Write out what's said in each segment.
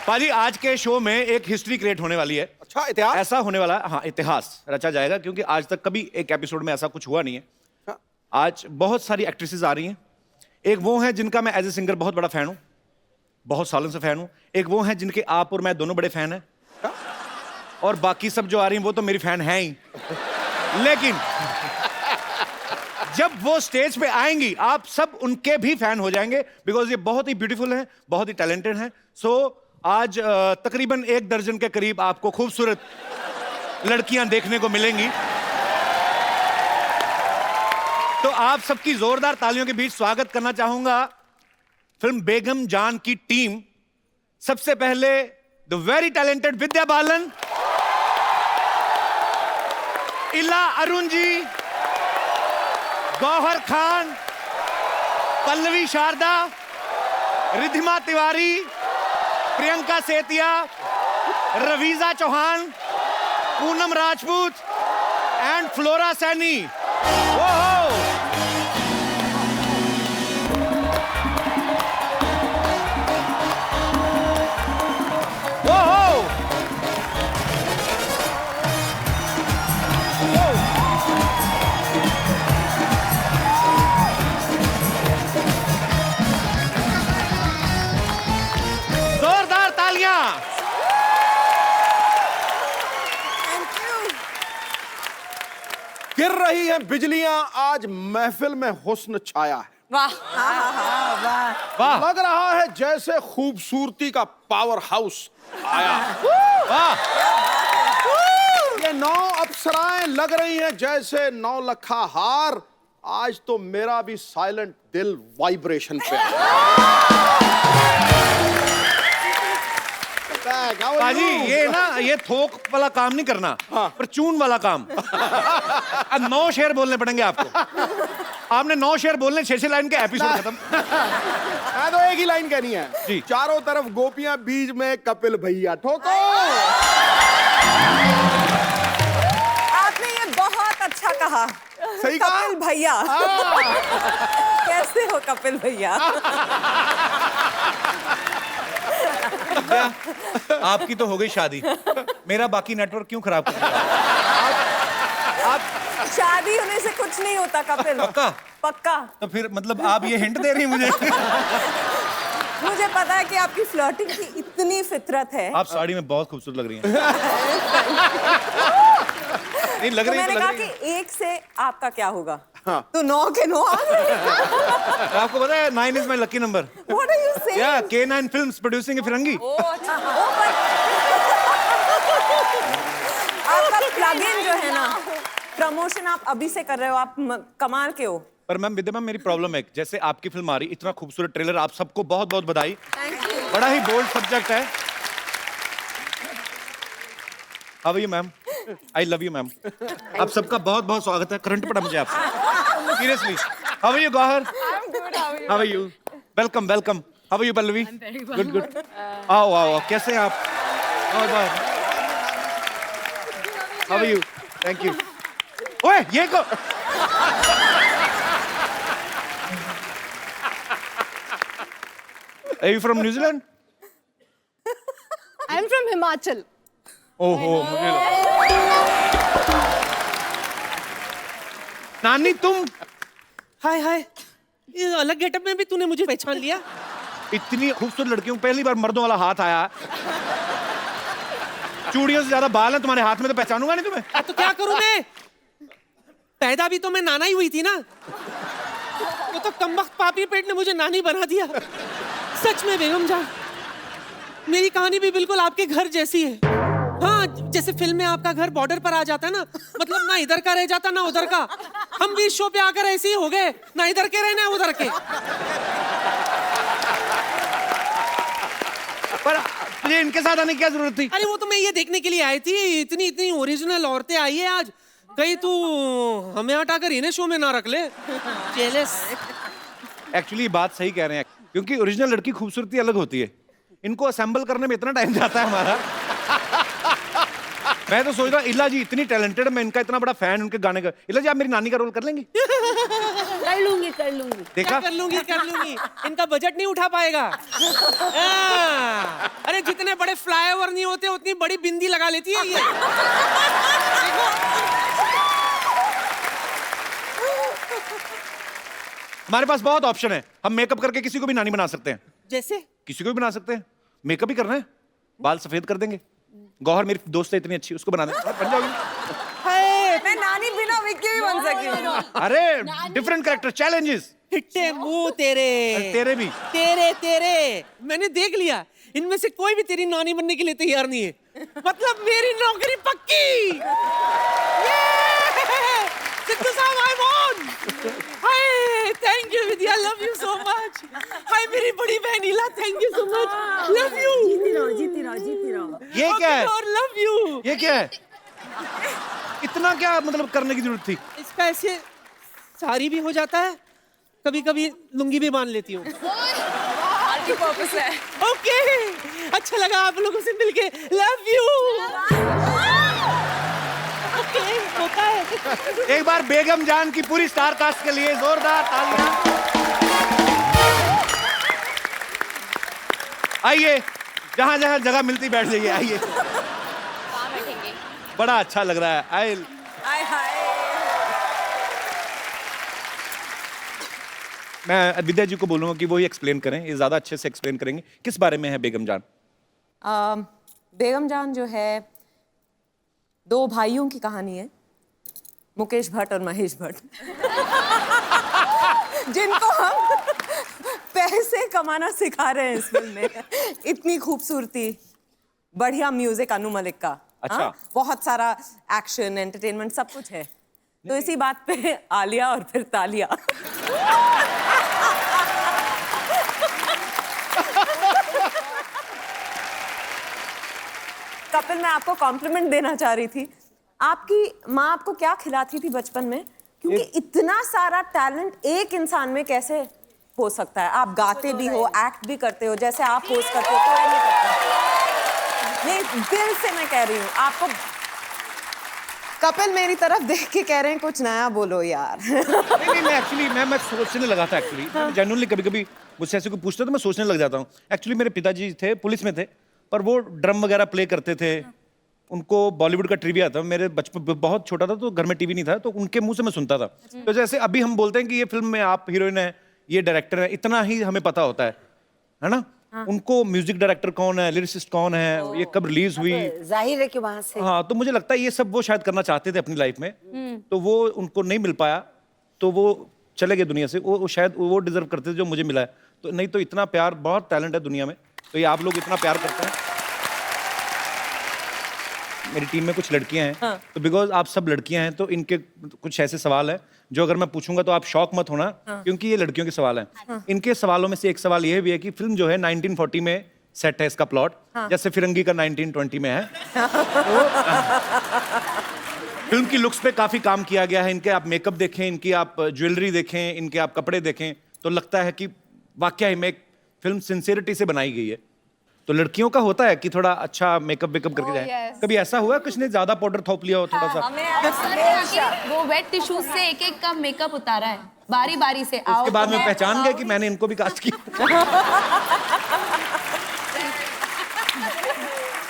पाजी आज के शो में एक हिस्ट्री क्रिएट होने वाली है। अच्छा, इतिहास ऐसा होने वाला है, हाँ इतिहास रचा जाएगा, क्योंकि आज तक कभी एक एपिसोड में ऐसा कुछ हुआ नहीं है। आज बहुत सारी एक्ट्रेसेस आ रही हैं। एक वो हैं जिनका मैं एज ए सिंगर बहुत बड़ा फैन हूँ, बहुत सालों से फैन हूँ। एक वो हैं जिनके आप और मैं दोनों बड़े फैन हैं, और बाकी सब जो आ रही हैं वो तो मेरी फैन हैं ही। लेकिन जब वो स्टेज पे आएंगी आप सब उनके भी फैन हो जाएंगे, बिकॉज ये बहुत ही ब्यूटीफुल हैं, बहुत ही टैलेंटेड हैं। सो आज तकरीबन 1 दर्जन के करीब आपको खूबसूरत लड़कियां देखने को मिलेंगी। तो आप सबकी जोरदार तालियों के बीच स्वागत करना चाहूंगा फिल्म बेगम जान की टीम। सबसे पहले the very talented Vidya Balan, इला अरुण जी, गौहर खान, पल्लवी शारदा, रिधिमा तिवारी, प्रियंका सेतिया, रवीजा चौहान, पूनम राजपूत एंड फ्लोरा सैनी। जोरदार तालियां। गिर रही हैं बिजलियां, आज महफिल में हुस्न छाया है। वाह वाह लग रहा है जैसे खूबसूरती का पावर हाउस आया। वाह, ये 9 अप्सराएं लग रही हैं जैसे 9 लखा हार। आज तो मेरा भी साइलेंट दिल वाइब्रेशन पे पाजी ये ना, ये थोक वाला काम नहीं करना, पर चून वाला काम। अब 9 शेर बोलने पड़ेंगे आपको। आपने 9 शेर बोलने, 6 लाइन के एपिसोड खत्म। मैं तो एक ही लाइन कहनी है जी। चारों तरफ गोपियां, बीच में कपिल भैया। ठोको। आपने ये बहुत अच्छा कहा। सही कहा? कपिल भैया। कैसे हो कपिल भैया? आपकी तो हो गई शादी, मेरा बाकी नेटवर्क क्यों खराब कर रहा है? आप शादी होने से कुछ नहीं होता कपिल। पक्का? पक्का। तो फिर मतलब आप ये हिंट दे रही हैं मुझे? मुझे पता है कि आपकी फ्लर्टिंग की इतनी फितरत है। आप साड़ी में बहुत खूबसूरत लग रही हैं। नहीं लग तो रही है, मैंने तो कहा लग रही कि है। 1 से आपका क्या होगा? हाँ। तो 9 के 9 आ गए। आपको पता है 9 is my lucky number. What are you saying? या K9 फिल्म्स प्रोड्यूसिंग ए फिरंगी। आपका प्लग-इन जो है ना, प्रमोशन आप अभी से कर रहे हो, आप कमाल के हो। पर मैम विद्या मैम, मेरी प्रॉब्लम है, जैसे आपकी फिल्म आ रही, इतना खूबसूरत ट्रेलर, आप सबको बहुत बहुत बधाई। बड़ा ही बोल्ड सब्जेक्ट है। How are you ma'am? I love you ma'am. आप सबका बहुत बहुत स्वागत है। करंट पड़ा मुझे आपसे, seriously. How are you Gauhar? How are you? Welcome welcome. How are you Pallavi? Good good. आओ आओ, कैसे हैं आप? How are you? Thank you. ओए ये को Are you from New Zealand? I'm from Himachal. ओहो, मुझे नानी तुम हाय हाय, ये अलग गेटअप में भी तूने मुझे पहचान लिया? इतनी खूबसूरत लड़कियों, पहली बार मर्दों वाला हाथ आया। चूड़ियों से ज्यादा बाल हैं तुम्हारे हाथ में, तो पहचानूंगा नहीं तुम्हें। तो क्या करूं मैं? पैदा भी तो मैं नाना ही हुई थी ना। वो तो कमबख्त पापी पेट ने मुझे नानी बना दिया। सच में बेगम जान, मेरी कहानी भी बिल्कुल आपके घर जैसी है। हाँ, जैसे फिल्म में आपका घर बॉर्डर पर आ जाता है ना, मतलब ना इधर का रह जाता ना उधर का। हम भी इस शो पे आकर ऐसे ही हो गए, ना इधर के रहे ना उधर के। पर मुझे इनके साथ आने की क्या जरूरत थी? अरे वो तो मैं ये देखने के लिए आई थी, इतनी इतनी ओरिजिनल औरतें आई है आज। कहीं तू हमें हटाकर इन्हें शो में ना रख ले। जेलस। एक्चुअली बात सही कह रहे हैं, क्योंकि ओरिजिनल लड़की खूबसूरती अलग होती है। इनको असेंबल करने में इतना टाइम जाता है हमारा। मैं तो सोच रहा इला जी इतनी टैलेंटेड, मैं इनका इतना बड़ा फैन, उनके गाने का। इला जी आप मेरी नानी का रोल कर लेंगी? कर लूंगी कर लूंगी। देखा? क्या कर लूंगी, इनका बजट नहीं उठा पाएगा। अरे जितने बड़े फ्लाईओवर नहीं होते उतनी बड़ी बिंदी लगा लेती है ये। देखो। हमारे पास बहुत ऑप्शन है, हम मेकअप करके किसी को भी नानी बना सकते हैं। जैसे किसी को भी बना सकते हैं, मेकअप ही करना है, बाल सफेद कर देंगे। गौहर मेरी दोस्त है इतनी अच्छी, उसको बना देंगे, बन जाओगी। मैं नानी बिना विग के भी बन सकी हूँ। अरे डिफरेंट कैरेक्टर, चैलेंजेस। हिट्टे मुंह तेरे, तेरे भी। तेरे मैंने देख लिया, इनमें से कोई भी तेरी नानी बनने के लिए तैयार नहीं है। मतलब मेरी नौकरी पक्की। सिद्धू साहब, I won. Hi, thank you Vidya, love you so much. Hi मेरी बड़ी बहन Ila, thank you so much, love you. जीती रहो। ये क्या है? और लव यू। ये क्या है? इतना क्या मतलब करने की जरूरत थी? इसका ऐसे साड़ी भी हो जाता है, कभी कभी लुंगी भी बांध लेती हूँ। मल्टीपर्पस है। ओके, अच्छा लगा आप लोगों से मिलके, लव यू। ओके, होता है। एक बार बेगम जान की पूरी स्टार कास्ट के लिए जोरदार तालियां। आइए, जहां जहां जगह मिलती बैठ जाइए, आइए। बड़ा अच्छा लग रहा है। हाय हाय। मैं विद्या जी को बोलूंगा कि वो ही एक्सप्लेन करें, ये ज्यादा अच्छे से एक्सप्लेन करेंगे। किस बारे में है बेगम जान? बेगम जान जो है, दो भाइयों की कहानी है, मुकेश भट्ट और महेश भट्ट, जिनको हम पैसे कमाना सिखा रहे हैं इस फिल्म में। इतनी खूबसूरती, बढ़िया म्यूजिक अनु मलिक का। अच्छा। हाँ? बहुत सारा एक्शन, एंटरटेनमेंट, सब कुछ है। तो इसी बात पे आलिया और फिर तालिया। कपिल, मैं आपको कॉम्प्लीमेंट देना चाह रही थी। आपकी माँ आपको क्या खिलाती थी बचपन में? क्योंकि इतना सारा टैलेंट एक इंसान में कैसे हो सकता है? आप गाते भी हो, एक्ट भी करते हो, जैसे आप होस्ट करते हो, कोई नहीं करता। नहीं, दिल से मैं कह रही हूँ आपको। कपिल मेरी तरफ देख के कह रहे हैं कुछ नया बोलो यार। नहीं, मैं एक्चुअली मैं सोचने लगा था एक्चुअली। जेन्युइनली कभी कभी मुझसे ऐसे कोई पूछता तो मैं सोचने लग जाता हूँ। एक्चुअली मेरे पिताजी थे, पुलिस में थे, पर वो ड्रम वगैरह प्ले करते थे। उनको बॉलीवुड का ट्रिविया था। मेरे बचपन बहुत छोटा था तो घर में टीवी नहीं था, तो उनके मुंह से मैं सुनता था। तो जैसे अभी हम बोलते हैं कि ये फिल्म में आप हीरोइन है, ये डायरेक्टर है, इतना ही हमें पता होता है ना? उनको म्यूजिक डायरेक्टर कौन है, लिरिसिस्ट कौन है, ये कब रिलीज हुई, जाहिर है कि वहां से। हाँ, तो मुझे लगता है ये सब वो शायद करना चाहते थे अपनी लाइफ में, तो वो उनको नहीं मिल पाया, तो वो चले गए दुनिया से। वो शायद वो डिजर्व करते थे जो मुझे मिला है। तो नहीं तो इतना प्यार, बहुत टैलेंट है दुनिया में, तो ये आप लोग इतना प्यार करते हैं। मेरी टीम में कुछ लड़कियां हैं, तो बिकॉज आप सब लड़कियां हैं तो इनके कुछ ऐसे सवाल हैं जो अगर मैं पूछूंगा तो आप शॉक मत होना, क्योंकि ये लड़कियों के सवाल हैं। इनके सवालों में से एक सवाल ये भी है कि फिल्म जो है 1940 में सेट है इसका प्लॉट, जैसे फिरंगी का 1920 में है। तो फिल्म की लुक्स पे काफी काम किया गया है। इनके आप मेकअप देखें, इनकी आप ज्वेलरी देखें, इनके आप कपड़े देखें, तो लगता है कि वाकई में एक फिल्म सिंसियरिटी से बनाई गई है। तो लड़कियों का होता है कि थोड़ा अच्छा मेकअप वेकअप करके जाए। कभी ऐसा हुआ कुछ ने ज्यादा पाउडर थोप लिया हो थोड़ा सा? वो वेट टिश्यूज से एक एक का मेकअप उतारा है, बारी बारी से। उसके बाद में पहचान गए कि मैंने इनको भी कास्ट किया।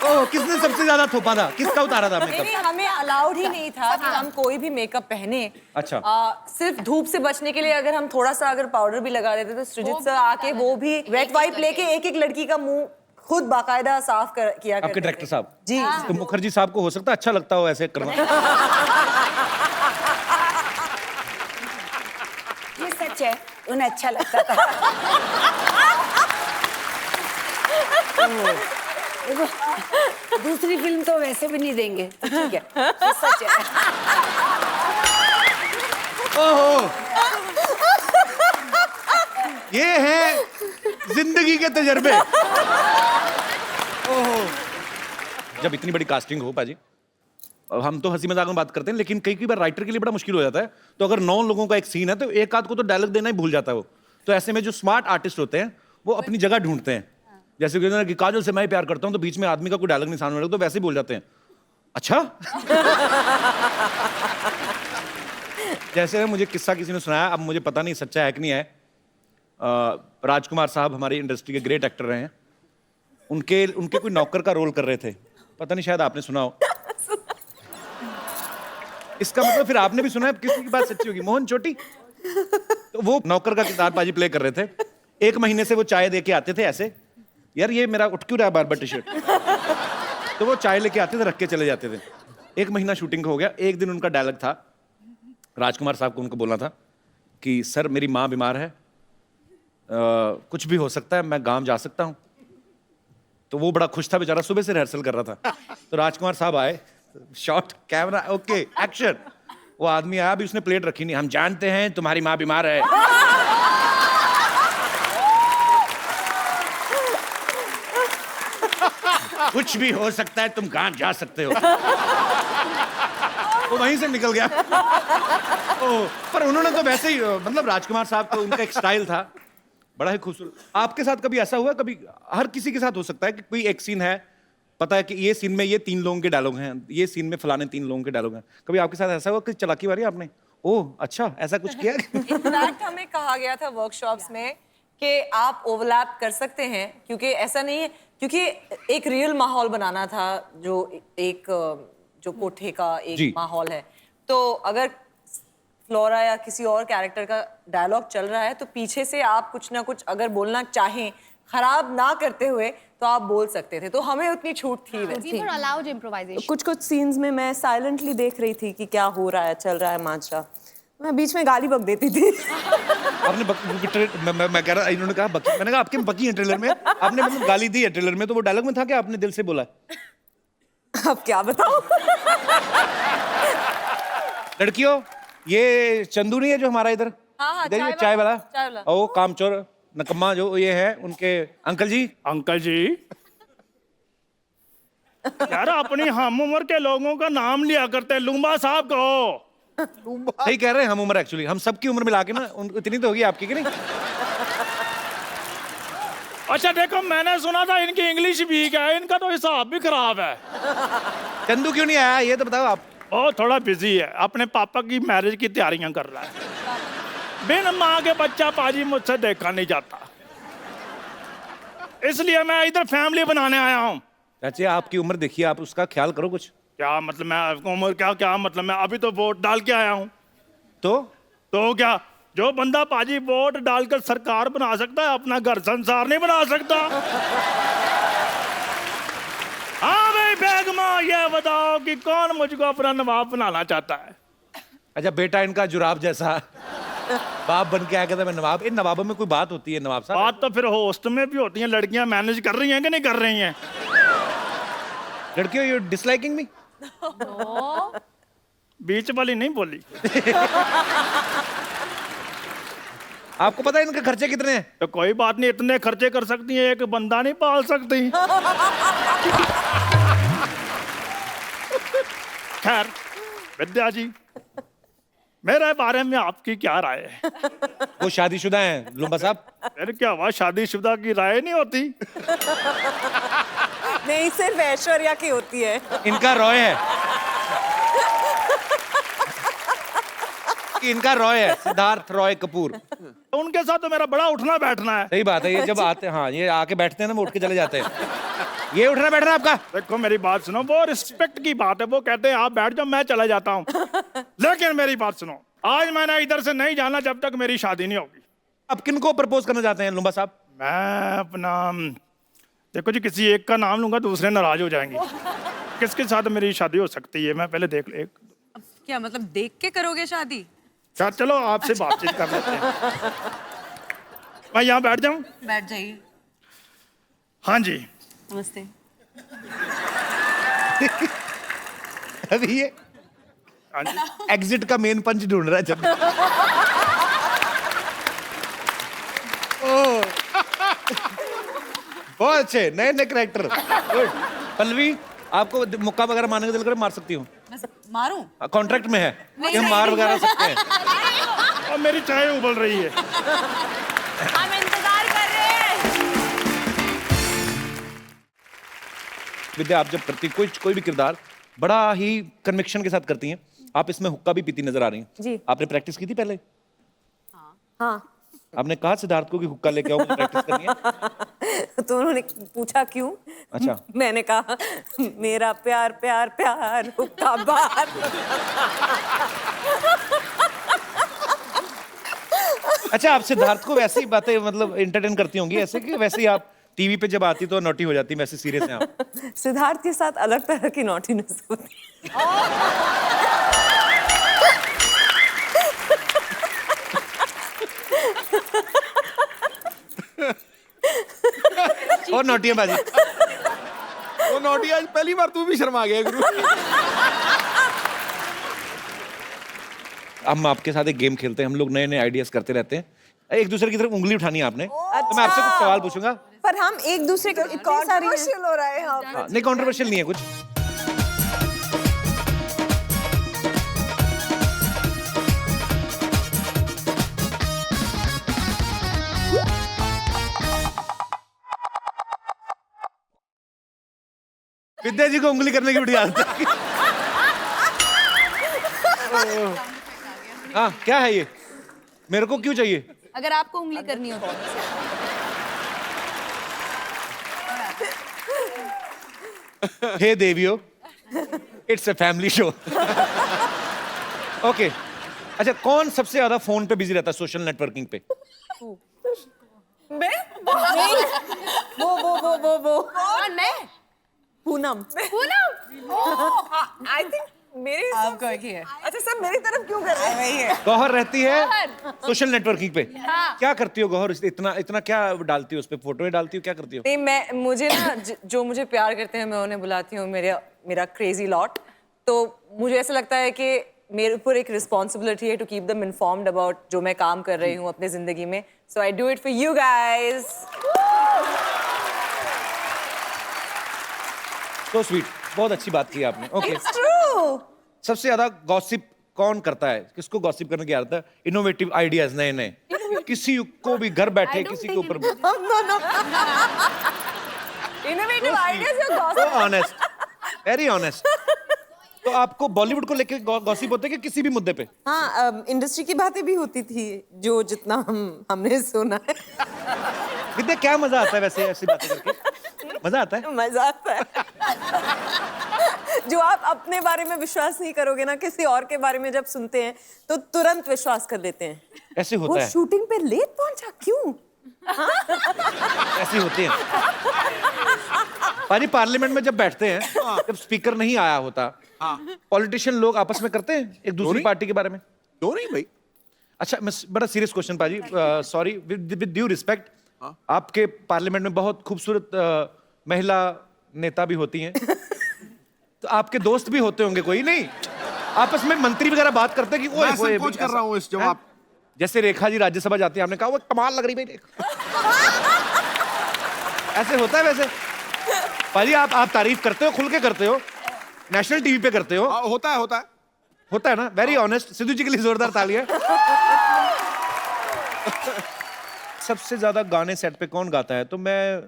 ओह, किसने सबसे ज्यादा थोपा था? किसका उतारा था मेकअप? नहीं, हमें अलाउड ही नहीं था कि हम कोई भी मेकअप पहने। अच्छा। सिर्फ धूप से बचने के लिए अगर हम थोड़ा सा अगर पाउडर भी लगा देते तो सृजित सर आके वो भी वेट वाइप लेके एक एक लड़की का मुंह खुद बाकायदा साफ किया करते आपके डायरेक्टर साहब जी। तो मुखर्जी साहब को हो सकता है अच्छा लगता हो ऐसे करना। ये सच है, उन्हें अच्छा लगता था। देखो, दूसरी फिल्म तो वैसे भी नहीं देंगे, तो ठीक है, ये सच है। ओहो, ये है जिंदगी के तजर्बे। ओहो, जब इतनी बड़ी कास्टिंग हो पाजी, हम तो हंसी मजाक में बात करते हैं, लेकिन कई बार राइटर के लिए बड़ा मुश्किल हो जाता है। तो अगर 9 लोगों का एक सीन है तो एक आध को तो डायलॉग देना ही भूल जाता है वो। तो ऐसे में जो स्मार्ट आर्टिस्ट होते हैं वो अपनी जगह ढूंढते हैं। जैसे कि काजल से मैं प्यार करता हूं, तो बीच में आदमी का कोई डायलॉग नहीं सामने वाले को, तो वैसे ही बोल जाते हैं, अच्छा। जैसे ना मुझे किस्सा किसी ने सुनाया, अब मुझे पता नहीं सच्चा है कि नहीं है। राजकुमार साहब हमारी इंडस्ट्री के ग्रेट एक्टर रहे हैं। उनके उनके कोई नौकर का रोल कर रहे थे, पता नहीं शायद आपने सुना हो। इसका मतलब फिर आपने भी सुना है, किसी की बात सच्ची होगी। मोहन चोटी, तो वो नौकर का किरदारबाजी प्ले कर रहे थे। 1 महीने से वो चाय दे के आते थे ऐसे, यार ये मेरा उठ क्यों रहा है बार बार टी शर्ट। तो वो चाय लेके आते थे, रख के चले जाते थे। 1 महीना शूटिंग हो गया। एक दिन उनका डायलॉग था, राजकुमार साहब को उनको बोलना था कि सर मेरी माँ बीमार है, कुछ भी हो सकता है, मैं गांव जा सकता हूँ। तो वो बड़ा खुश था बेचारा, सुबह से रिहर्सल कर रहा था। तो राजकुमार साहब आए, शॉट कैमरा ओके एक्शन। वो आदमी आया, अभी उसने प्लेट रखी नहीं। हम जानते हैं तुम्हारी माँ बीमार है। कुछ भी हो सकता है, तुम गांव जा सकते हो। वो वहीं से निकल गया। पर उन्होंने तो वैसे ही, मतलब राजकुमार साहब को उनका एक स्टाइल था, बड़ा ही खूबसूरत। आपके साथ कभी ऐसा हुआ? कभी हर किसी के साथ हो सकता है कि कोई एक सीन है, पता है कि ये सीन में ये 3 लोगों के डायलॉग हैं, ये सीन में फलाने 3 लोगों के डायलॉग हैं। कभी आपके साथ ऐसा हुआ कि चलाकी मारी आपने? ओह अच्छा, ऐसा कुछ किया? इनफैक्ट हमें कहा गया था वर्कशॉप्स में कि आप ओवरलैप कर सकते हैं, क्योंकि ऐसा नहीं है, क्योंकि एक रियल माहौल बनाना था, जो एक जो कोठे का एक माहौल है। तो अगर फ्लोरा या किसी और कैरेक्टर का डायलॉग चल रहा है तो पीछे से आप कुछ ना कुछ अगर बोलना चाहें, खराब ना करते हुए, तो आप बोल सकते थे। तो हमें उतनी छूट थी वैसे। We were allowed improvisation. कुछ सीन्स में मैं साइलेंटली देख रही थी कि क्या हो रहा है, चल रहा है माजरा। मैं बीच में गाली बक देती थी। आपने मैं कह रहा, इन्होंने कहा बकी, मैंने कहा आपके बकी है ट्रेलर में, आपने मतलब गाली दी है ट्रेलर में, तो वो डायलॉग में था कि आपने दिल से बोला? अब क्या बताऊं? लड़कियों, ये चंदू नहीं है जो हमारा इधर? हाँ, इधर ये चाय वाला। ओ कामचोर नकम्मा जो ये है, उनके अंकल जी। अंकल जी, यार अपनी हम उम्र के लोगों का नाम लिया करते, लुम्बा साहब कहो। सही कह रहे हैं, हम उम्र एक्चुअली हम सबकी उम्र मिला के ना इतनी तो होगी आपकी कि नहीं? अच्छा देखो, मैंने सुना था इनकी इंग्लिश वीक है, इनका तो हिसाब भी खराब है। चंदू क्यों नहीं आया ये तो बताओ आप। वो थोड़ा बिजी है, अपने पापा की मैरिज की तैयारियां कर रहा है। बिन माँ के बच्चा पाजी मुझसे देखा नहीं जाता, इसलिए मैं इधर फैमिली बनाने आया हूँ। चाचे आपकी उम्र देखिए, आप उसका ख्याल करो कुछ। क्या मतलब? मैं उम्र क्या मतलब? मैं अभी तो वोट डाल के आया हूँ। तो क्या जो बंदा पाजी वोट डालकर सरकार बना सकता है, अपना घर संसार नहीं बना सकता। हाँ भाई बेगमा, ये बताओ कि कौन मुझको अपना नवाब बनाना चाहता है? अच्छा बेटा इनका जुराब जैसा बाप बन के आया था मैं नवाब। इन नवाबों में कोई बात होती है नवाब साहब? बात तो फिर होस्ट में भी होती है। लड़कियां मैनेज कर रही हैं कि नहीं कर रही हैं? लड़कियों, यू डिसलाइकिंग मी? बीच वाली नहीं बोली। आपको पता है इनके खर्चे कितने हैं? तो कोई बात नहीं, इतने खर्चे कर सकती है, एक बंदा नहीं पाल सकती। खैर विद्या जी, मेरे बारे में आपकी क्या राय है? वो शादीशुदा हैं लुम्बा साहब। फिर क्या हुआ, शादीशुदा की राय नहीं होती? नहीं, सिर्फ ऐश्वर्या की होती है। इनका रॉय है, इनका रॉय है, सिद्धार्थ रॉय कपूर। उनके साथ तो मेरा बड़ा उठना बैठना है। सही बात है, ये जब आते हाँ ये आके बैठते हैं ना, वो उठ के चले जाते हैं। ये उठना बैठना आपका? देखो मेरी बात सुनो, वो रिस्पेक्ट की बात है। वो कहते हैं आप बैठ जाओ, मैं चला जाता हूँ। लेकिन मेरी बात सुनो, आज मैंने इधर से नहीं जाना जब तक मेरी शादी नहीं होगी। अब किनको प्रपोज करना चाहते हैं लुम्बा साहब? मैं अपना, देखो जी, किसी एक का नाम लूंगा दूसरे नाराज हो जाएंगे। किसके साथ मेरी शादी हो सकती है? मैं पहले देख ले। क्या मतलब देख के करोगे शादी? चलो आपसे बातचीत कर लेते हैं। मैं यहाँ बैठ जाऊँ? बैठ जाइए। हाँ जी। नमस्ते। अभी ये हाँ जी। एग्जिट का मेन पंच ढूंढ रहा है जब। बहुत अच्छे नए नए कैरेक्टर। पल्लवी, आपको मुक्का वगैरह मारने का दिल करे मार सकती हूँ? बस मारूं? कॉन्ट्रैक्ट में है कि हम मार वगैरह सकते हैं। और मेरी चाय उबल रही है। हम इंतजार कर रहे हैं। विद्या, आप जब करती कोई भी किरदार बड़ा ही कन्विक्शन के साथ करती हैं, आप इसमें हुक्का भी पीती नजर आ रही हैं जी। आपने प्रैक्टिस की थी पहले? हाँ। आपने कहा सिद्धार्थ को कि हुक्का लेके आओ, मुझे प्रैक्टिस करनी है? तो उन्होंने पूछा क्यों? अच्छा। मैंने कहा मेरा प्यार प्यार प्यार हुक्का बार। अच्छा, आप सिद्धार्थ को वैसे ही बातें मतलब एंटरटेन करती होंगी ऐसे, कि वैसे ही आप टीवी पे जब आती तो नॉटी हो जाती, वैसे सीरियस हैं आप? सिद्धार्थ के साथ अलग तरह की नॉटीनेस होती है। और नॉटी है बाजी। वो नोटी आज पहली बार तू भी शर्मा गया गुरु। हम आपके साथ एक गेम खेलते हैं, हम लोग नए नए आइडियाज करते रहते हैं। एक दूसरे की तरफ उंगली उठानी है आपने, तो मैं आपसे कुछ सवाल पूछूंगा। पर हम एक दूसरे को कंट्रोवर्शियल हो रहा है यहाँ पे। हाँ, नहीं कंट्रोवर्शियल नहीं है कुछ। विद्या जी को उंगली करने की बड़ी आदत है। हाँ, क्या है ये? मेरे को क्यों चाहिए? अगर आपको उंगली करनी हो तो। हे देवियो, it's a family show. Okay, अच्छा कौन सबसे ज्यादा फोन पे बिजी रहता है सोशल नेटवर्किंग पे? वो कौन? मैं? पूनम। आई थिंक मेरे आपको एक ही है। अच्छा सब मेरी तरफ क्यों कर रहे हैं? गौहर रहती है सोशल नेटवर्किंग पे। क्या करती हो गौहर? इतना इतना क्या डालती हो उस पे? फोटो डालती हो, क्या करती हो? नहीं, मैं मुझे ना जो मुझे प्यार करते हैं मैं उन्हें बुलाती हूँ मेरा क्रेजी लॉट। तो मुझे ऐसा लगता है कि मेरे ऊपर एक रिस्पॉन्सिबिलिटी है to keep them informed about जो मैं काम कर रही हूँ अपने जिंदगी में। So I do it for you guys. तो स्वीट, बहुत अच्छी बात की आपने। Okay, true. सबसे ज्यादा गॉसिप कौन करता है? किसको गॉसिप करने की आदत है? इनोवेटिव आइडियाज नए नए, किसी को भी घर बैठे किसी के ऊपर। इनोवेटिव आइडियाज और So gossip. honest, very honest। तो आपको बॉलीवुड को लेके गॉसिप होते हैं कि किसी भी मुद्दे पे? हाँ, इंडस्ट्री की बातें भी होती थी जो जितना हमने सुना है। विद्या, क्या मजा आता है वैसे ऐसी बातें करके? मजा आता है? मजा आता है। जो आप अपने बारे में विश्वास नहीं करोगे ना, किसी और के बारे में जब सुनते हैं तो तुरंत विश्वास कर लेते हैं। ऐसे वो होता है, शूटिंग पे लेट पहुंचा क्यों? ऐसे होते हैं। पाजी पार्लियामेंट में जब बैठते हैं, जब स्पीकर नहीं आया होता, पॉलिटिशियन लोग आपस में करते हैं एक दूसरी पार्टी के बारे में? क्यों नहीं भाई? अच्छा, मैं बड़ा सीरियस क्वेश्चन पाजी, सॉरी विद ड्यू रिस्पेक्ट, आपके पार्लियामेंट में बहुत खूबसूरत महिला नेता भी होती हैं, तो आपके दोस्त भी होते होंगे कोई? नहीं, आपस में मंत्री वगैरह बात करते हैं कि ओए मैं होए संकोच कर रहा हूँ इस जवाब। जैसे रेखा जी राज्यसभा जाती है, आपने कहा वो कमाल लग रही भाई रेखा। ऐसे होता है वैसे? पाजी आप तारीफ करते हो, खुल के करते हो, नेशनल टीवी पे करते हो। होता है होता है ना? Very honest. सिद्धू जी के लिए जोरदार तालियां। सबसे ज्यादा गाने सेट पे कौन गाता है? तो मैं,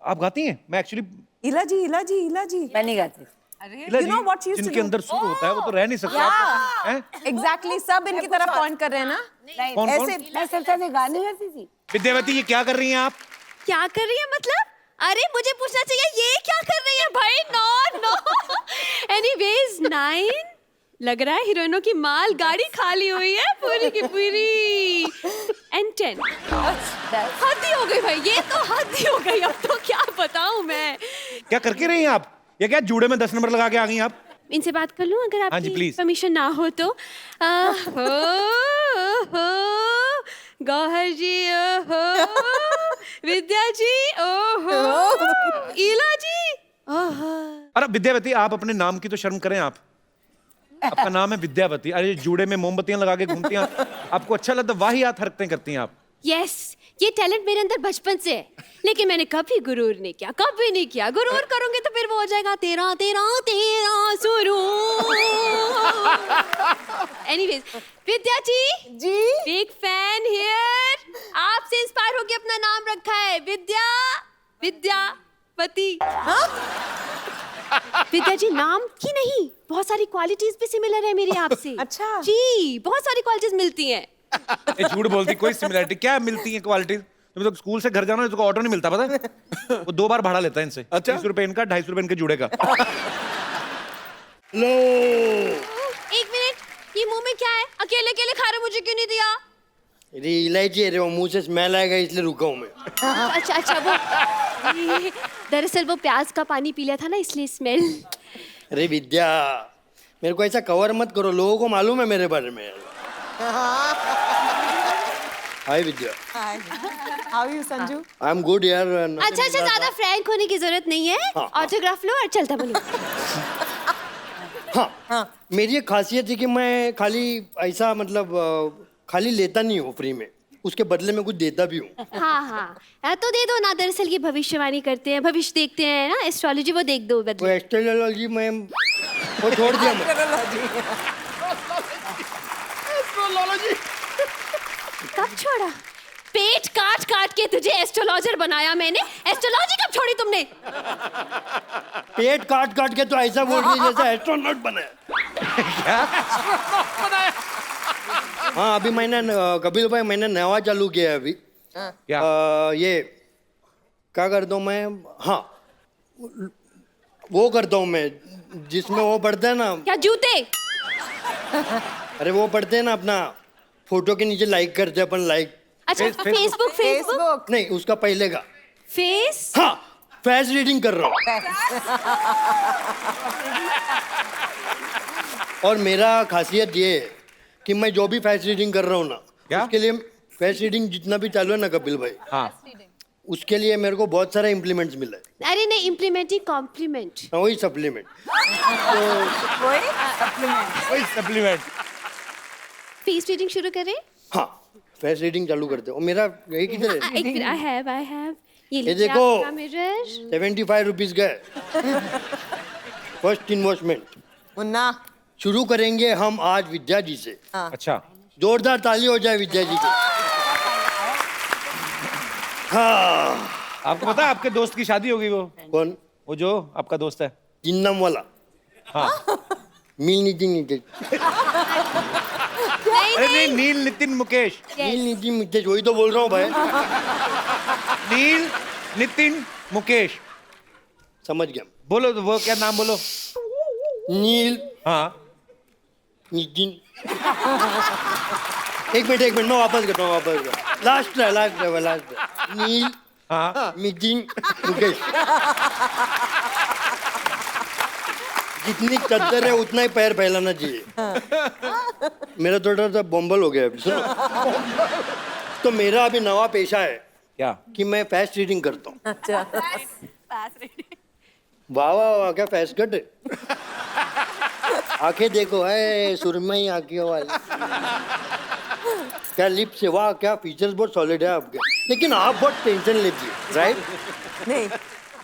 आप गाती हैं? मैं एक्चुअली इला जी मैं नहीं गाती। You know what she used to जिनके do? अंदर सुर होता है वो तो रह नहीं सकता। हैं? एग्जैक्टली, सब इनकी तरफ पॉइंट कर रहे हैं ना। कौन ऐसे मैं सबसे ज्यादा गाने गाती थी। विद्यावती, ये क्या कर रही हैं आप? क्या कर रही है मतलब? अरे मुझे पूछना चाहिए ये क्या कर रही है भाई? नो। एनीवेज 9 लग रहा है हीरोइनों की माल गाड़ी खाली हुई है पूरी की पूरी। एंड 10 हद ही हो गई भाई, ये तो हद ही हो गई। अब तो क्या बताऊं मैं। क्या करके रही हैं आप? ये क्या जूड़े में 10 नंबर लगा के आ गई आप? इनसे बात कर लूं अगर हाँ जी, आपकी please। परमिशन ना हो तो? गौहर जी, ओहो, विद्या जी, ओहो, ईला जी, ओहो। अरे विद्यावती, आप अपने नाम की तो शर्म करें आप। आपका नाम है विद्यावती, अरे जूड़े में मोमबत्तियां लगा के घूमती हैं, आपको अच्छा लगता? वाहियात हरकतें करती हैं आप। यस, ये टैलेंट मेरे अंदर बचपन से है, लेकिन मैंने कभी गुरूर नहीं किया, कभी नहीं किया। गुरूर करूंगे तो फिर वो हो जाएगा तेरा तेरा तेरा सुरूर। Anyways, Vidya ji big fan here. आपसे इंस्पायर होके अपना नाम रखा है विद्यावती। विद्या जी नाम की नहीं, बहुत सारी क्वालिटीज भी सिमिलर है मेरी आपसे। अच्छा। जी, बहुत सारी क्वालिटीज मिलती हैं। ये झूठ बोलती, कोई सिमिलरिटी क्या मिलती है क्वालिटी? तुम्हें तो स्कूल से घर जाना है तो ऑटो नहीं मिलता, पता है? वो 2 बार भाड़ा लेता है इनसे। अच्छा। 30 रुपए इनका, 250 रुपए इनके जुड़े का। लो एक मिनट, ये मुंह में क्या है? अकेले अकेले खा रहे हो, मुझे क्यों नहीं दिया? अरे इलायची है रे, वो मुंह से स्मेल आएगा इसलिए रुका हूँ मैं। अच्छा अच्छा, वो दरअसल वो प्याज का पानी पी लिया था ना, इसलिए स्मेल। अरे विद्या, मेरे को ऐसा कवर मत करो, लोगों को मालूम है मेरे बारे में। Hi Vidya. How you Sanju? I am good यार। अच्छा अच्छा, ज्यादा फ्रैंक होने की जरूरत नहीं है। हाँ। ऑटोग्राफ लो और चलता बनो। हाँ, मेरी एक खासियत है कि मैं खाली ऐसा मतलब खाली लेता नहीं हूँ फ्री में, उसके बदले में कुछ देता भी हूँ। हाँ, तो दे दो ना। दरअसल ये भविष्यवाणी करते हैं, भविष्य देखते हैं ना, एस्ट्रोलॉजी, वो देख दो वो बदले। एस्ट्रोलॉजी में वो छोड़ दिया मैं। कब छोड़ा? पेट काट काट के तुझे एस्ट्रोलॉजर बनाया मैंने। एस्ट्रोलॉजी कब छोड़ी तुमने? पेट काट काट के तो ऐसा बोल रही जैसे एस्ट्रोनॉट बने। हाँ, अभी मैंने कपिल भाई मैंने नया चालू किया है अभी। क्या? ये क्या करता हूँ मैं? हाँ, वो करता हूँ मैं जिसमें वो पढ़ते हैं ना। क्या जूते? अरे वो पढ़ते हैं ना, अपना फोटो के नीचे लाइक करते हैं अपन, लाइक। अच्छा, फेसबुक फेसबुक नहीं, उसका पहले का। फेस। हाँ, फेस रीडिंग कर रहा हूँ। और मेरा खासियत ये है कि मैं जो भी फेस रीडिंग कर रहा हूँ ना, क्या? उसके लिए फेस रीडिंग जितना भी चालू है ना कपिल भाई, हाँ, उसके लिए मेरे को बहुत सारे इम्प्लीमेंट्स मिला है। अरे नहीं, इम्प्लीमेंट ही कॉम्प्लीमेंट। हाँ, वही सप्लीमेंट। वही सप्लीमेंट। फेस रीडिंग शुरू करें? हाँ, फेस रीडिंग चालू करते हो। मेरा यही किधर है? एक मिनट, आई हैव ये देखो, मिरर। 75 रुपीज गए। First investment. मुन्ना। शुरू करेंगे हम आज विद्या जी से। अच्छा, जोरदार ताली हो जाए विद्या जी की। हाँ। आपको पता है आपके दोस्त की शादी होगी? वो कौन? वो जो आपका दोस्त है। जिन्नम वाला। हाँ। मील नितिन मुकेश। अरे नहीं, नील नितिन मुकेश। नील नितिन मुकेश, वही तो बोल रहा हूँ भाई। नील नितिन मुकेश। समझ गया। बोलो तो, वो क्या नाम बोलो? नील हाँ, नितिन। एक मिनट मैं वापस करता हूँ, लास्ट है। नील हाँ, नितिन मुकेश। जितनी चद्दर है उतना ही पैर फैलाना चाहिए। मेरा थोड़ा सा बम्बल हो गया अभी, सुनो। तो मेरा अभी नवा पेशा है क्या? कि मैं फेस रीडिंग करता हूँ। अच्छा। वाह वाह वाह, क्या फेस कट है। आंखें देखो, है सुरमई आंखें वाली। क्या लिप्स है, वाह क्या फीचर्स बहुत सॉलिड है आपके। लेकिन आप बहुत टेंशन लेती है, राइट? नहीं।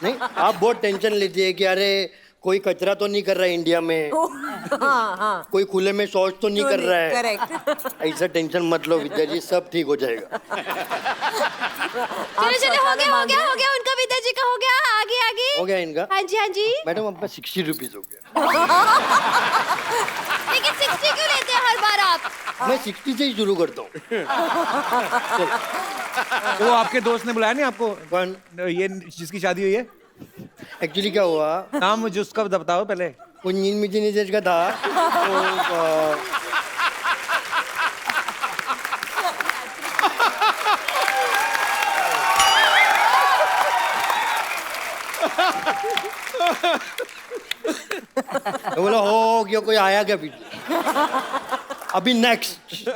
नहीं, आप बहुत टेंशन लेती है कि अरे कोई कचरा तो नहीं कर रहा है इंडिया में, हाँ। कोई खुले में शौच तो नहीं कर रहा है। करेक्ट। ऐसा टेंशन मत लो विद्या जी, सब ठीक हो जाएगा। चलो हो गया उनका, विद्या जी का हो गया। आगे हो गया इनका? हाँ जी। मैडम आपका 60 रुपीज हो गया। लेकिन 60 क्यों लेते हैं हर बार आप? मैं 60 से ही शुरू करता हूँ। तो वो आपके दोस्त ने बुलाया नहीं आपको? कौन? ये जिसकी शादी हुई है। एक्चुअली क्या हुआ, नाम मुझे उसका बताओ पहले। वो नील मिर्ची का था। तो तो बोला हो गया, कोई आया क्या पीछे? अभी नेक्स्ट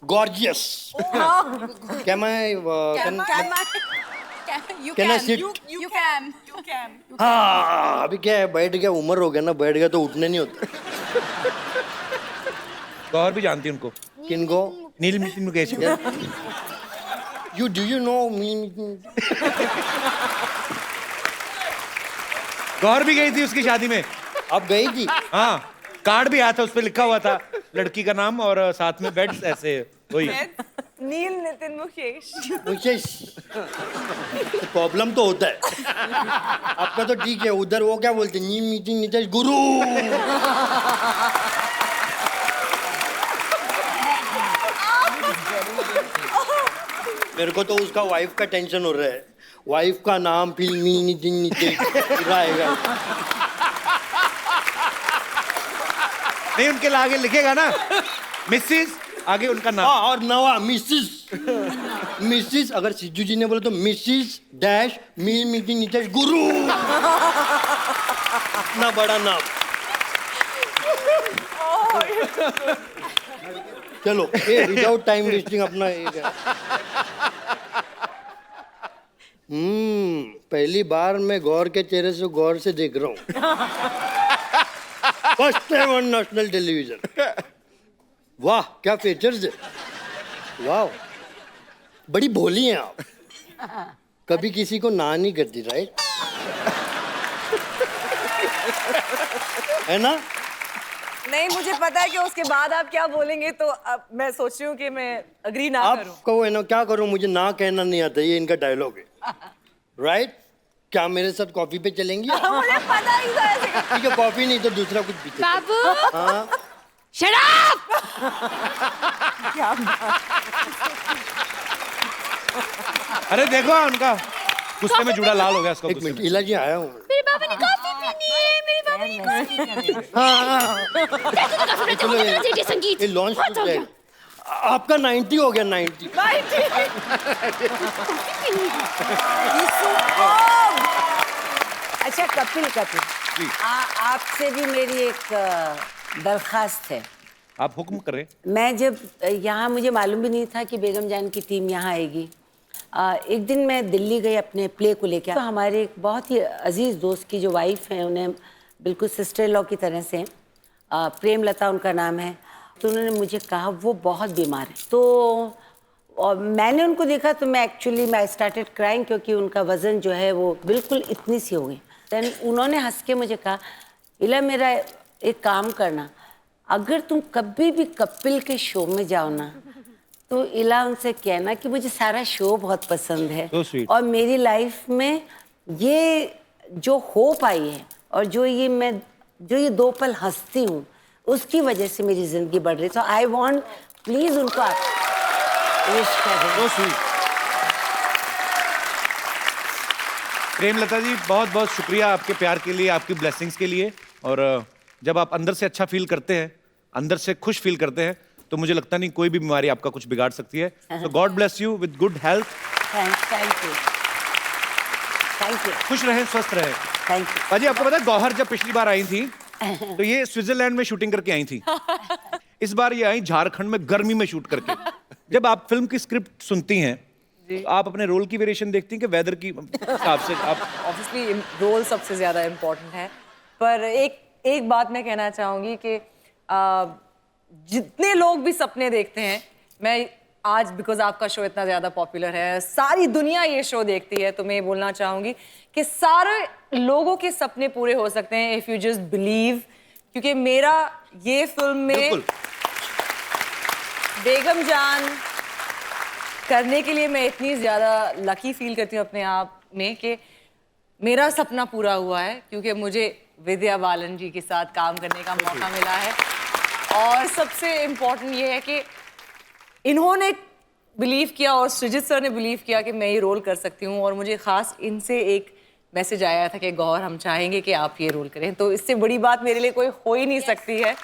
गॉर्जियस। क्या मैं can I sit? You can. हाँ, अभी क्या है, बैठ गया, उम्र हो गया ना, बैठ गया तो उठने नहीं होता। गौर भी जानती है उनको। किनको? नील Nitin Mukesh. You do you know me? गौर भी गई थी उसकी शादी में। आप गई थी? हाँ, कार्ड भी आया था, उस पे लिखा हुआ था लड़की का नाम और साथ में बेड्स ऐसे वही। नील नितिन मुकेश। मुकेश प्रॉब्लम तो होता है। आपका तो ठीक है, उधर वो क्या बोलते हैं, नीम मीटिंग नीतीश गुरु। मेरे को तो उसका वाइफ का टेंशन हो रहा है, वाइफ का नाम फिल्मी नितिन नीतीश रहेगा। नहीं, उनके आगे लिखेगा ना मिसिस, आगे उनका नाम। हाँ, और नवा मिसिस। मिसिस अगर सिद्धू जी ने बोला तो मिसिस डैश मी मीटिंग नीतीश गुरु। इतना बड़ा नाम। चलो ये विदाउट टाइम वेस्टिंग अपना एक है। पहली बार मैं गौर के चेहरे से गौर से देख रहा हूँ। First time on national television. वाह क्या फीचर्स है, वाह बड़ी भोली हैं आप। कभी किसी को ना नहीं करती, राइट? है ना? नहीं, मुझे पता है कि उसके बाद आप क्या बोलेंगे, तो अब मैं सोच रही हूँ कि मैं अग्री ना करूँ। आप कहो है ना, क्या करूँ, मुझे ना कहना नहीं आता, ये इनका डायलॉग है, राइट? क्या मेरे साथ कॉफी पे चलेंगी? मुझे पता ही था ऐसे। ठीक है, कॉफी नहीं तो दूसरा कुछ पीते। बाबू हाँ शट अप। अरे देखो उनका गुस्से में जुड़ा लाल हो गया उसका। एक मिनट, इलाजी आया हूँ। मेरे बाबा ने कॉफी पीनी है, मेरे बाबा ने कॉफी। हाँ चलो ये संगीत ये लॉन्च बहुत हो गया। आपका 90 हो गया, 90। अच्छा कपिल कपिल, आपसे भी मेरी एक दरखास्त है। आप हुक्म करें। मैं जब यहाँ, मुझे मालूम भी नहीं था कि बेगम जान की टीम यहाँ आएगी। एक दिन मैं दिल्ली गई अपने प्ले को लेकर, तो हमारे एक बहुत ही अजीज़ दोस्त की जो वाइफ है, उन्हें बिल्कुल सिस्टर लॉ की तरह से, प्रेमलता उनका नाम है, तो उन्होंने मुझे कहा वो बहुत बीमार है। तो और मैंने उनको देखा तो मैं आई स्टार्टेड क्राइंग, क्योंकि उनका वज़न जो है वो बिल्कुल इतनी सी हो गई। देन उन्होंने हंस के मुझे कहा, इला मेरा एक काम करना, अगर तुम कभी भी कपिल के शो में जाओ ना, तो इला उनसे कहना कि मुझे सारा शो बहुत पसंद है, So sweet. और मेरी लाइफ में ये जो होप आई है और जो ये 2 पल हंसती हूँ, उसकी वजह से मेरी जिंदगी बढ़ रही। तो आई वांट प्लीज उनको आप विश करें। So sweet. प्रेमलता जी बहुत बहुत शुक्रिया आपके प्यार के लिए, आपकी ब्लेसिंग्स के लिए। और जब आप अंदर से अच्छा फील करते हैं, अंदर से खुश फील करते हैं, तो मुझे लगता नहीं कोई भी बीमारी आपका कुछ बिगाड़ सकती है। तो God bless you with good health. Thank you. खुश रहें, स्वस्थ रहें। Thank you. बाजी आपको पता है गौहर जब पिछली बार आई थी तो ये स्विट्जरलैंड में शूटिंग करके आई थी। इस बार ये आई झारखंड में गर्मी में शूट करके। जब आप फिल्म की स्क्रिप्ट सुनती हैं तो आप अपने रोल की वेरिएशन देखती हैं कि वेदर की हिसाब से? आप ऑब्वियसली रोल सबसे ज्यादा इम्पोर्टेंट है, पर एक बात मैं कहना चाहूंगी कि जितने लोग भी सपने देखते हैं, मैं आज बिकॉज आपका शो इतना ज्यादा पॉपुलर है, सारी दुनिया ये शो देखती है, तो मैं ये बोलना चाहूंगी कि सारे लोगों के सपने पूरे हो सकते हैं इफ यू जस्ट बिलीव। क्योंकि मेरा ये फिल्म में बेगम जान करने के लिए मैं इतनी ज्यादा लकी फील करती हूँ अपने आप में कि मेरा सपना पूरा हुआ है, क्योंकि मुझे विद्या बालन जी के साथ काम करने का मौका मिला है। और सबसे इम्पोर्टेंट ये है कि इन्होंने बिलीव किया और सृजित सर ने बिलीव किया कि मैं ये रोल कर सकती हूँ। और मुझे खास इनसे एक मैसेज आया था कि गौर हम चाहेंगे कि आप ये रोल करें, तो इससे बड़ी बात मेरे लिए कोई हो ही नहीं सकती है।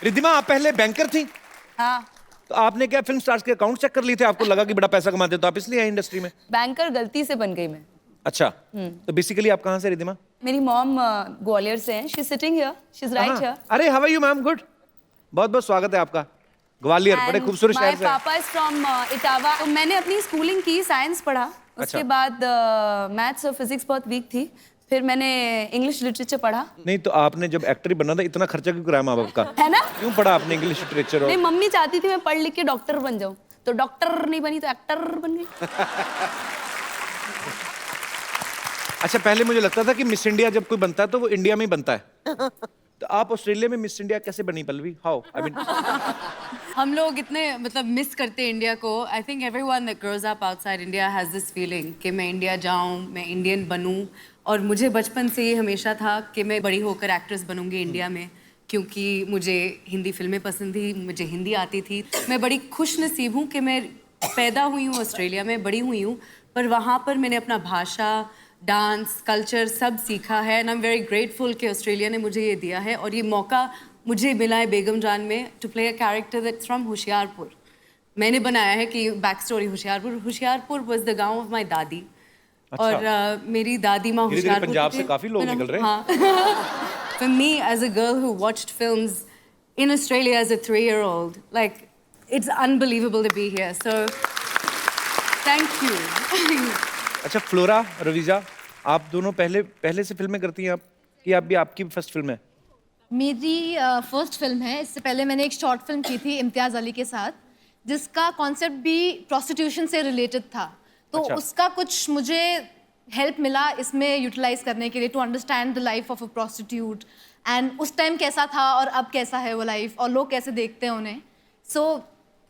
रिद्धिमा, आप पहले बैंकर थी? हाँ, तो आपने क्या फिल्म स्टार्स के अकाउंट चेक कर लिए थे? आपको लगा कि बड़ा पैसा कमाते तो आप इसलिए आए इंडस्ट्री में? बैंकर गलती से बन गई मैं। अच्छा, तो बेसिकली आप कहाँ से रिद्धिमा? मेरी मॉम ग्वालियर से हैं। She is sitting here, she is right here. अरे how are you ma'am? Good, बहुत बहुत स्वागत है आपका। ग्वालियर बड़े खूबसूरत शहर से। माय पापा इज फ्रॉम इटावा। तो मैंने अपनी स्कूलिंग की, साइंस पढ़ा, उसके बाद मैथ्स और फिजिक्स बहुत वीक थी, फिर मैंने इंग्लिश लिटरेचर पढ़ा। नहीं तो आपने जब एक्टर ही बनना था, इतना खर्चा क्यों कराया माँ बाप का? है ना? क्यों पढ़ा आपने इंग्लिश लिटरेचर? और नहीं, मम्मी चाहती थी मैं पढ़ लिख के डॉक्टर बन जाऊं, तो डॉक्टर नहीं बनी तो एक्टर बन गई। अच्छा, पहले मुझे लगता था कि मिस इंडिया जब कोई बनता है तो वो इंडिया में ही बनता है। तो आप ऑस्ट्रेलिया में मिस इंडिया कैसे बनी पल्लवी? हाउ? आई मीन हम लोग इतने मतलब मिस करते हैं इंडिया को. I think everyone that grows up outside India has this feeling कि मैं इंडिया जाऊं, मैं इंडियन बनूं. और मुझे बचपन से ये हमेशा था कि मैं बड़ी होकर एक्ट्रेस बनूंगी इंडिया में, क्योंकि मुझे हिंदी फिल्में पसंद थी, मुझे हिंदी आती थी. मैं बड़ी खुश नसीब हूँ कि मैं पैदा हुई हूँ ऑस्ट्रेलिया में, बड़ी हुई हूँ, पर वहाँ पर मैंने अपना भाषा, डांस, कल्चर सब सीखा है. And I am very grateful कि ऑस्ट्रेलिया ने मुझे ये दिया है. और ये मौका मुझे मिला है बेगम जान में to play a character that's from Hoshiarpur. मैंने बनाया है कि back story Hoshiarpur was the गांव ऑफ माय दादी. और मेरी दादी माँ होशियारपुर पंजाब से काफी लोग निकल रहे हैं. हाँ. For me as a girl who watched films in Australia as a 3-year-old, like it's unbelievable to be here. So thank you. अच्छा, फ्लोरा, रवीजा, आप दोनों पहले से फिल्में करती हैं आप, कि आप भी आपकी फर्स्ट फिल्म है? मेरी फर्स्ट फिल्म है. इससे पहले मैंने एक शॉर्ट फिल्म की थी इम्तियाज़ अली के साथ, जिसका कॉन्सेप्ट भी प्रोस्टिट्यूशन से रिलेटेड था. तो अच्छा. उसका कुछ मुझे हेल्प मिला इसमें यूटिलाइज करने के लिए, to understand the life of a prostitute and उस टाइम कैसा था और अब कैसा है वो लाइफ और लोग कैसे देखते हैं उन्हें. So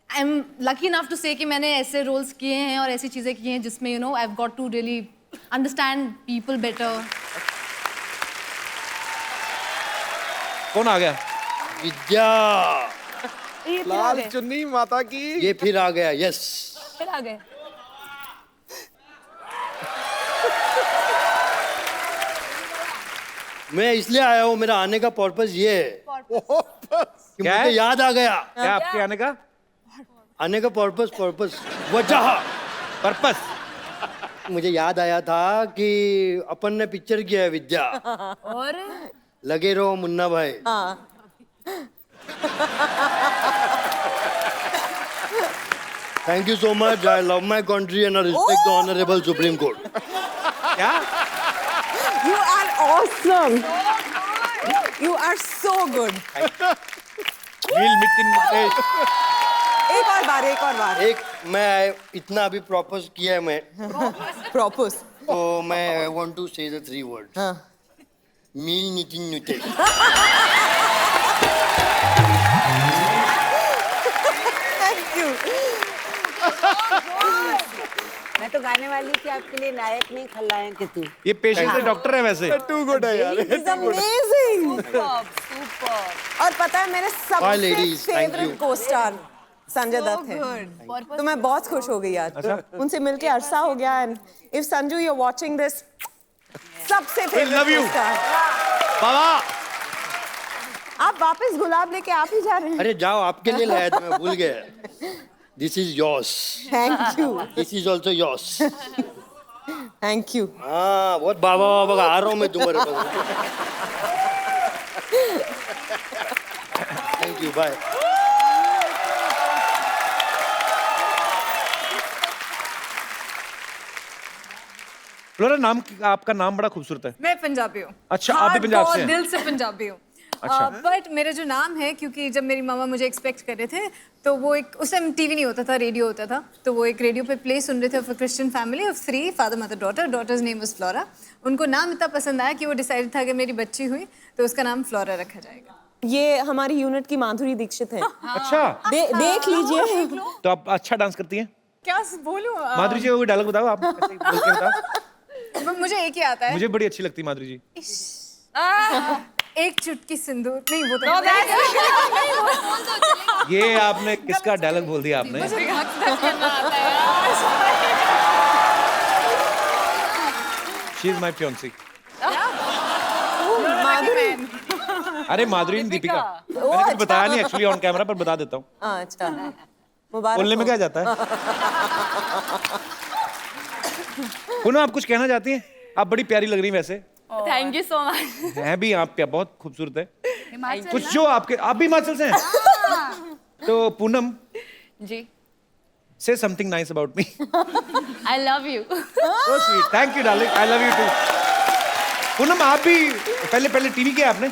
I am lucky enough to say कि मैंने ऐसे रोल्स किए हैं और ऐसी चीज़ें की हैं जिसमें you know I have got to really understand people better. कौन आ गया? विद्या, लाल चुन्नी माता की. ये फिर आ गया. यस, फिर आ गए. मैं इसलिए आया हूँ, मेरा आने का पर्पस ये है कि क्या मुझे है? याद आ गया. क्या आपके आने का आने का पर्पस वजह पर्पस? मुझे याद आया था कि अपन ने पिक्चर किया है विद्या, और लगे रहो मुन्ना भाई. Thank you so much. I love my country and I respect the honourable supreme court. क्या? You are awesome. You are so good. नील मितिन मुकेश. एक और बार. एक मैं इतना अभी प्रॉपोज किया है मैं, Propose. तो मैं want to say the 3 words. मील नितिन नुते. Thank you. मैं तो गाने वाली थी आपके लिए, नायक नहीं खलनायक है तू. ये पेशेंट से डॉक्टर है वैसे. टू गुड है यार. It's amazing. और पता है मेरे Bye, सबसे ladies. Thank favourite you. Costar Sanjay Dutt है. तो मैं बहुत खुश हो गई आज. उनसे मिलके अरसा हो गया. And if Sanju you are watching this, सबसे love favourite you. Costar. Baba, आप वापस गुलाब लेके आप ही जा रहे हैं. अरे जाओ, आपके लिए लाया था, मैं भूल गया. This is yours. Thank you. This is also yours. Thank you. हाँ, बहुत बाबा आ रहा हूँ मैं तुम्हारे पास. Thank you, bye. फ्लोरा, आपका नाम बड़ा खूबसूरत है. मैं पंजाबी हूँ. अच्छा, आप भी पंजाब से हैं? दिल से पंजाबी हूँ. अच्छा. बट मेरा जो नाम है, क्योंकि जब मेरी मामा मुझे एक्सपेक्ट कर रहे थे, तो वो एक, उस टाइम टीवी नहीं होता था, रेडियो होता था, तो वो एक रेडियो पे प्ले सुन रहे थे of a Christian family of 3, father mother daughter. Daughter's name was Flora. उनको नाम इतना पसंद आया कि वो डिसाइड था कि मेरी बच्ची हुई तो उसका नाम फ्लोरा रखा जाएगा. ये हमारी यूनिट की माधुरी दीक्षित है. अच्छा, देख लीजिए. तो आप अच्छा डांस करती हैं? क्या बोलूं? माधुरी जी, कोई डायलॉग बताओ आप. ऐसे ही बोल के बताओ. मुझे एक ही आता है. मुझे बड़ी अच्छी लगती है माधुरी जी. एक चुटकी सिंदूर. नहीं, वो तो ये आपने किसका डायलॉग बोल दिया आपने? She is my fiancee. Madhuri. अरे माधुरी नहीं, दीपिका. मैंने कुछ बताया नहीं एक्चुअली ऑन कैमरा, पर बता देता हूँ. अच्छा, मुबारक. बोलने में क्या जाता है. पुनः आप कुछ कहना चाहती हैं? आप बड़ी प्यारी लग रही हैं वैसे. Thank you so much. हैं भी आप बहुत खूबसूरत है. कुछ जो आपके, आप भी हिमाचल से हैं? तो पूनम जी, say something nice about me. I love you. So sweet. Thank you, darling. I love you too. Poonam, आप भी पहले टीवी किया आपने?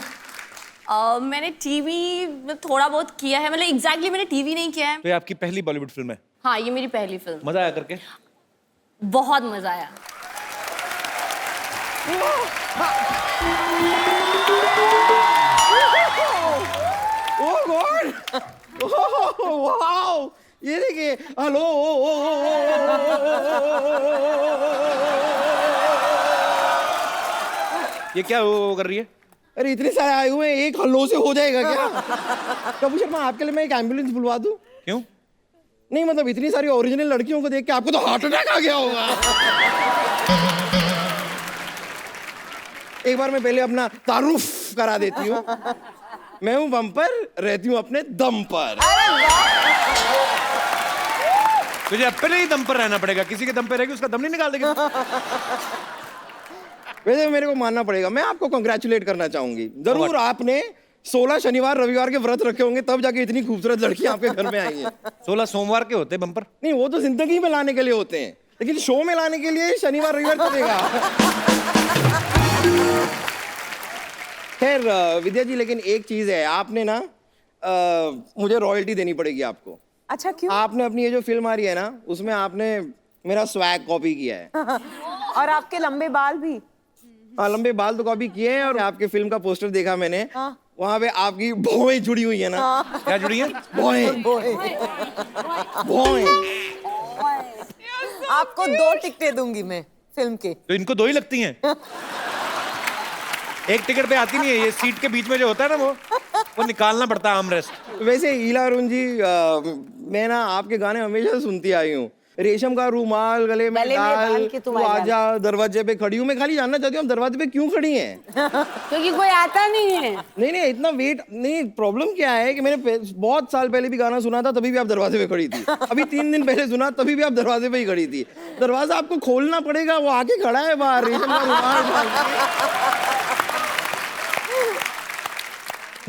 मैंने टीवी में थोड़ा बहुत किया है, मतलब एग्जैक्टली मैंने टीवी नहीं किया है. तो ये आपकी पहली बॉलीवुड फिल्म है? हाँ, ये मेरी पहली फिल्म. मजा आया करके? बहुत मजा आया. ओह गॉड, वाओ, ये देखिए, हेलो, ये क्या वो कर रही है? अरे इतने सारे आए हुए हैं, एक हल्लो से हो जाएगा क्या? कपूर शर्मा, आपके लिए मैं एक एम्बुलेंस बुलवा दूं? क्यों? नहीं मतलब इतनी सारी ओरिजिनल लड़कियों को देख के आपको तो हार्ट अटैक आ गया होगा। एक बार मैं पहले अपना तारुफ करा देती हूँ। मैं हूँ बम्पर, रहती हूँ अपने दम पर। तुझे अपने ही दम पर रहना पड़ेगा, किसी के दम पे रहेगी उसका दम नहीं निकाल देगी। वैसे मेरे को मानना पड़ेगा, मैं आपको कंग्रेचुलेट करना चाहूंगी। जरूर आपने 16 शनिवार रविवार के व्रत रखे होंगे, तब जाके इतनी खूबसूरत लड़कियां आपके घर में आई हैं। 16 सोमवार के होते बम्पर? नहीं, वो तो जिंदगी में लाने के लिए होते हैं, लेकिन शो में लाने के लिए शनिवार रविवार चलेगा। खैर विद्या जी, लेकिन एक चीज है, आपने ना मुझे रॉयल्टी देनी पड़ेगी आपको। अच्छा, क्यों? आपने अपनी ये जो फिल्म आ रही है ना, उसमें आपने मेरा स्वैग कॉपी किया है। और आपके लंबे बाल भी। हाँ, लंबे बाल तो कॉपी किए हैं, और आपके फिल्म का पोस्टर देखा मैंने। वहाँ पे आपकी भौएं जुड़ी हुई है ना। क्या जुड़ी है? भौएं। भौएं। आपको 2 टिकटें दूंगी मैं फिल्म के। तो इनको 2 ही लगती हैं? एक टिकट पे आती नहीं है, ये सीट के बीच में जो होता है ना वो निकालना पड़ता है, आर्मरेस्ट। वैसे ईला अरुण जी, मैं ना आपके गाने हमेशा सुनती आई हूँ। रेशम का रूमाल गले में डाल के तू आजा, दरवाजे पे खड़ी हूँ। मैं खाली जानना चाहती हूँ, आप दरवाजे पे क्यों खड़ी हैं? क्योंकि कोई आता नहीं है। नहीं, इतना वेट नहीं। प्रॉब्लम क्या है कि मैंने बहुत साल पहले भी गाना सुना था, तभी भी आप दरवाजे पे खड़ी थी। अभी 3 दिन पहले सुना, तभी भी आप दरवाजे पे ही खड़ी थी। दरवाजा आपको खोलना पड़ेगा, वो आके खड़ा है बाहर रेशम का रूमाल डाल के।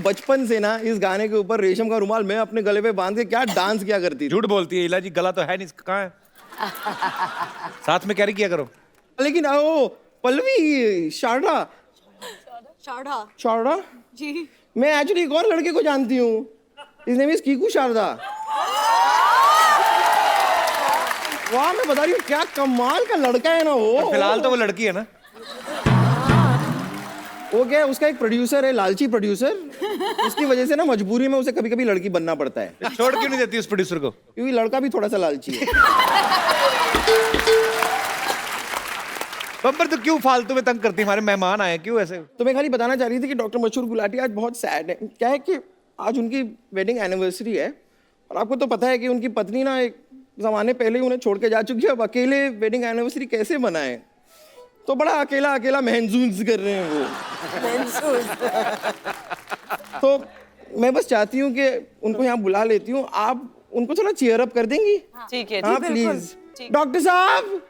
बचपन से ना इस गाने के ऊपर रेशम का रुमाल मैं अपने गले पे बांध के क्या डांस किया करती थी। झूठ बोलती है इला जी, गला तो है नहीं, कहाँ है? साथ में कैरी किया करो। लेकिन ओ पल्लवी, शारदा जी, मैं एक्चुअली एक और लड़के को जानती हूँ। His name is Kiku Sharda. वाह, मैं बता रही हूँ, क्या कमाल का लड़का है ना वो। फिलहाल तो वो लड़की है ना। वो क्या है, उसका एक प्रोड्यूसर है, लालची प्रोड्यूसर। उसकी वजह से ना मजबूरी में उसे कभी कभी लड़की बनना पड़ता है। छोड़ क्यों नहीं देती उस प्रोड्यूसर को? क्योंकि लड़का भी थोड़ा सा लालची है। बम्पर तो क्यों फालतू में तंग करती है? हमारे मेहमान आए, क्यों ऐसे? तो मैं खाली बताना चाह रही थी कि डॉक्टर मशहूर गुलाटी आज बहुत सैड है। क्या है कि आज उनकी वेडिंग एनिवर्सरी है, और आपको तो पता है कि उनकी पत्नी ना एक जमाने पहले ही उन्हें छोड़ के जा चुकी है। अब अकेले वेडिंग एनिवर्सरी कैसे मनाएं? तो बड़ा अकेला अकेला महसूस कर रहे हैं वो। तो मैं बस चाहती हूँ कि उनको यहाँ बुला लेती हूँ, आप उनको थोड़ा चीयर अप कर देंगी? ठीक है, हाँ प्लीज। डॉक्टर साहब,